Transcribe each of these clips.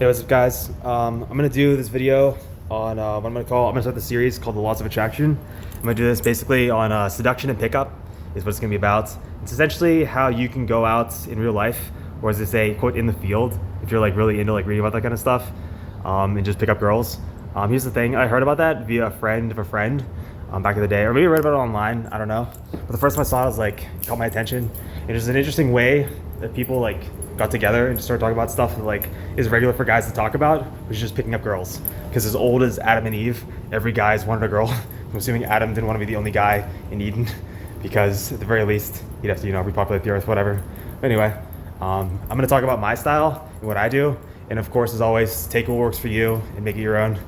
Hey, what's up, guys? I'm gonna do this video on what I'm gonna start the series called The Laws of Attraction. I'm gonna do this basically on seduction and pickup is what it's gonna be about. It's essentially how you can go out in real life, or as they say, quote, in the field, if you're like really into like reading about that kind of stuff, and just pick up girls. Here's the thing, I heard about that via a friend of a friend back in the day, or maybe I read about it online, I don't know. But the first time I saw it, was like, it caught my attention. It was an interesting way that people like got together and just started talking about stuff that like is regular for guys to talk about, which is just picking up girls. Because as old as Adam and Eve, every guy's wanted a girl. I'm assuming Adam didn't want to be the only guy in Eden, because at the very least he'd have to, repopulate the earth, whatever. But anyway, I'm gonna talk about my style and what I do, and of course, as always, take what works for you and make it your own.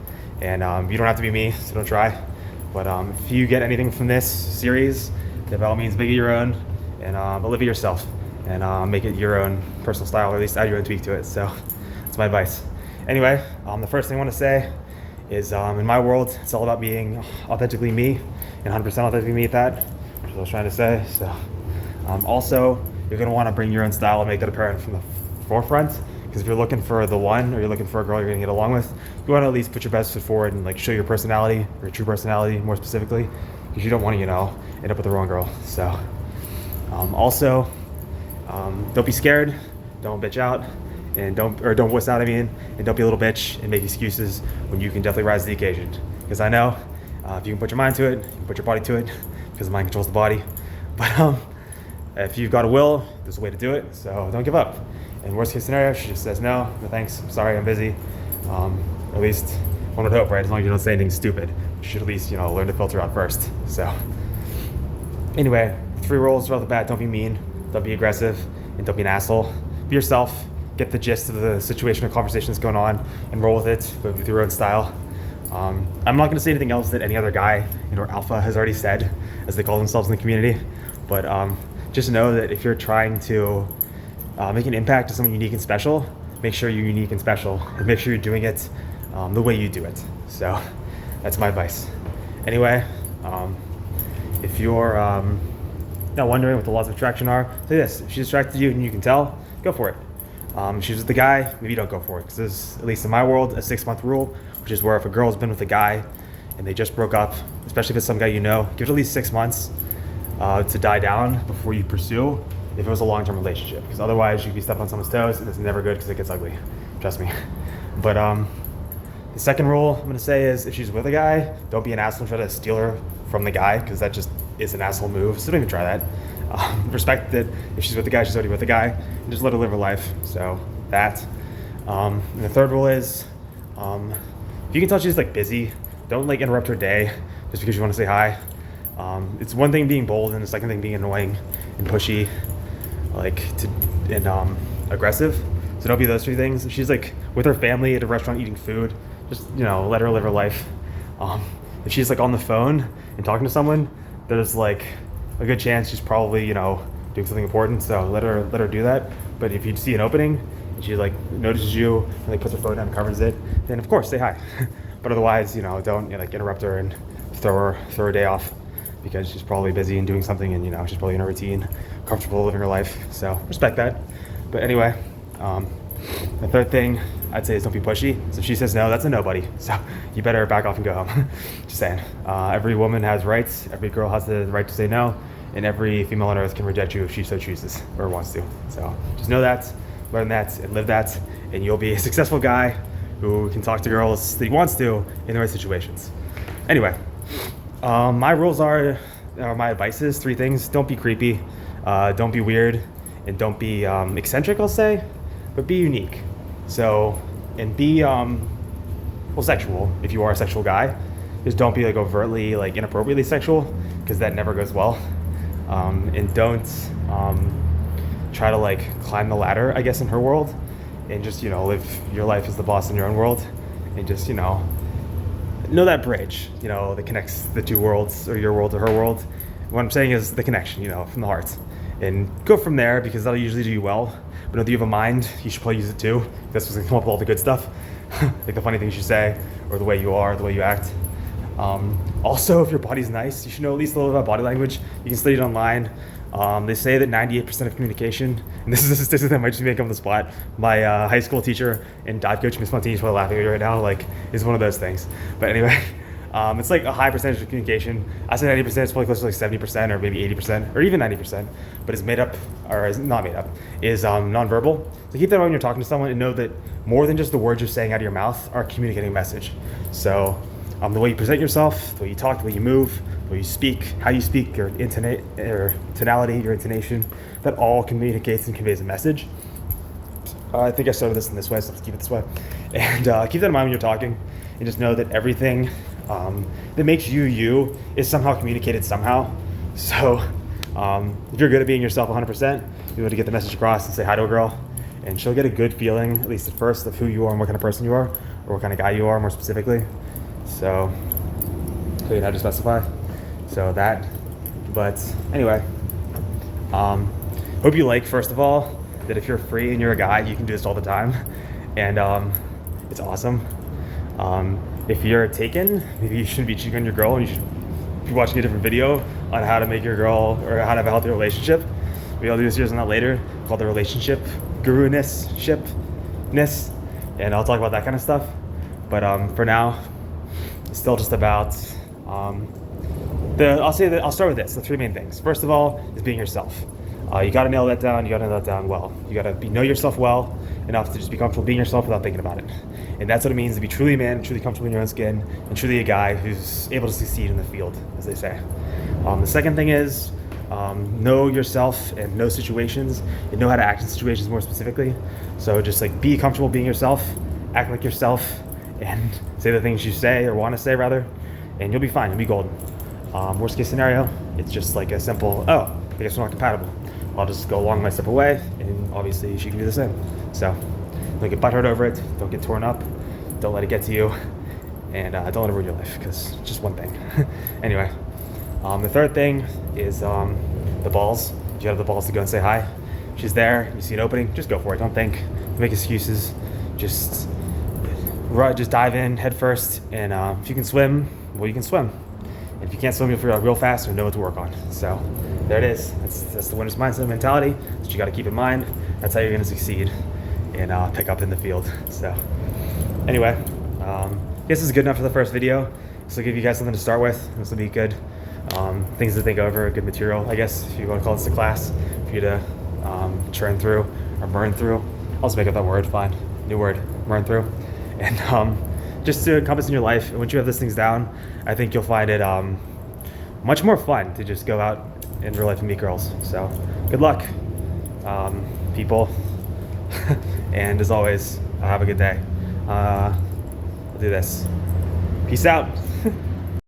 And you don't have to be me, so don't try. But if you get anything from this series, then by all means, make it your own, and but live it yourself, and make it your own personal style, or at least add your own tweak to it. So that's my advice. Anyway, the first thing I want to say is in my world, it's all about being authentically me, and 100% authentically me at that, which is what I was trying to say. So also, you're going to want to bring your own style and make that apparent from the forefront. Because if you're looking for the one, or you're looking for a girl you're gonna get along with, you want to at least put your best foot forward and like show your personality, or your true personality more specifically, because you don't want to, end up with the wrong girl. So also, don't be scared, don't bitch out, and don't wuss out, and don't be a little bitch and make excuses when you can definitely rise to the occasion. Because I know if you can put your mind to it, you can put your body to it, because the mind controls the body. But if you've got a will, there's a way to do it, so don't give up. In worst case scenario, she just says no thanks, I'm sorry, I'm busy. At least one would hope, right? As long as you don't say anything stupid, you should at least learn to filter out first. So anyway, 3 rules right off the bat: don't be mean, don't be aggressive, and don't be an asshole. Be yourself, get the gist of the situation or conversation that's going on, and roll with it, but with your own style. I'm not going to say anything else that any other guy, or alpha, has already said, as they call themselves in the community. But just know that if you're trying to make an impact to someone unique and special, make sure you're unique and special, and make sure you're doing it the way you do it. So that's my advice. Anyway, if you're now wondering what the laws of attraction are, say this: if she's attracted to you and you can tell, go for it. If she's with the guy, maybe don't go for it, because there's, at least in my world, a 6-month rule, which is where if a girl's been with a guy and they just broke up, especially if it's some guy give it at least 6 months to die down before you pursue, if it was a long-term relationship, because otherwise you'd be stepping on someone's toes, and it's never good because it gets ugly, trust me. But the second rule I'm going to say is, if she's with a guy, don't be an asshole and try to steal her from the guy, because that just is an asshole move, so don't even try that. Respect that if she's with the guy, she's already with the guy, and just let her live her life. So that. And the third rule is, if you can tell she's like busy, don't like interrupt her day just because you want to say hi. It's one thing being bold, and the second thing being annoying and pushy, and aggressive. So don't be those 3 things. If she's like with her family at a restaurant eating food, just let her live her life. If she's like on the phone and talking to someone, there's like a good chance she's probably doing something important. So let her do that. But if you see an opening and she like notices you and like puts her phone down and covers it, then of course say hi. But otherwise, don't interrupt her and throw her day off, because she's probably busy and doing something, and she's probably in a routine, comfortable living her life. So respect that. But anyway, the third thing I'd say is don't be pushy. So if she says no, that's a nobody. So you better back off and go home. Just saying. Every woman has rights. Every girl has the right to say no, and every female on earth can reject you if she so chooses or wants to. So just know that, learn that, and live that, and you'll be a successful guy who can talk to girls that he wants to in the right situations. Anyway. My rules are my advice is 3 things: don't be creepy, don't be weird, and don't be eccentric, I'll say, but be unique. So, and be sexual if you are a sexual guy. Just don't be like overtly like inappropriately sexual, because that never goes well. And don't try to like climb the ladder, I guess, in her world, and just live your life as the boss in your own world, and just know that bridge, that connects the 2 worlds, or your world to her world. What I'm saying is the connection, from the heart. And go from there, because that'll usually do you well. But if you have a mind, you should probably use it too. That's what's gonna come up with all the good stuff. Like the funny things you say, or the way you are, the way you act. Also, if your body's nice, you should know at least a little bit about body language. You can study it online. They say that 98% of communication, and this is a statistic that might just make up on the spot. My high school teacher and dive coach, Miss Montini, is probably laughing at me right now. Like, it's one of those things. But anyway, it's like a high percentage of communication. I say 90%, it's probably close to like 70% or maybe 80% or even 90%, but it's made up, or is not made up, is nonverbal. So keep that when you're talking to someone and know that more than just the words you're saying out of your mouth are communicating a message. So the way you present yourself, the way you talk, the way you move, the way you speak, how you speak, your tonality, your intonation, that all communicates and conveys a message. I think I started this in this way, so let's keep it this way. And keep that in mind when you're talking, and just know that everything that makes you you is somehow communicated somehow. So if you're good at being yourself 100%, you'll be able to get the message across and say hi to a girl, and she'll get a good feeling, at least at first, of who you are and what kind of person you are, or what kind of guy you are more specifically. So you know how to specify. So that, but anyway, hope you like, first of all, that if you're free and you're a guy, you can do this all the time, and it's awesome. If you're taken, maybe you shouldn't be cheating on your girl, and you should be watching a different video on how to make your girl, or how to have a healthy relationship. Maybe I'll do a series on that later called the relationship guru-ness, and I'll talk about that kind of stuff. But for now, it's still just about I'll start with this. The three main things. First of all is being yourself. You got to nail that down. You got to nail that down well. You got to know yourself well enough to just be comfortable being yourself without thinking about it. And that's what it means to be truly a man, truly comfortable in your own skin, and truly a guy who's able to succeed in the field, as they say. The second thing is know yourself and know situations, and know how to act in situations more specifically. So just like be comfortable being yourself, act like yourself, and say the things you say or want to say rather, and you'll be fine. You'll be golden. Worst case scenario, it's just like a simple, oh, I guess we're not compatible. I'll just go along my separate way, and obviously she can do the same. So don't get butthurt over it. Don't get torn up. Don't let it get to you, and don't let it ruin your life, because it's just one thing. Anyway, the third thing is the balls. You have the balls to go and say hi. She's there. You see an opening, just go for it. Don't think. Don't make excuses. Just dive in head first, and if you can swim, well, you can swim. And if you can't swim, you'll figure out real fast and know what to work on. So there it is. That's the winner's mindset mentality that you got to keep in mind. That's how you're going to succeed and pick up in the field. So anyway, I guess this is good enough for the first video. This will give you guys something to start with. This will be good things to think over, good material, I guess, if you want to call this a class, for you to churn through or burn through. I'll just make up that word, fine. New word, burn through. And just to encompass in your life. And once you have these things down, I think you'll find it much more fun to just go out in real life and meet girls. So good luck, people. And as always, have a good day. I'll do this. Peace out.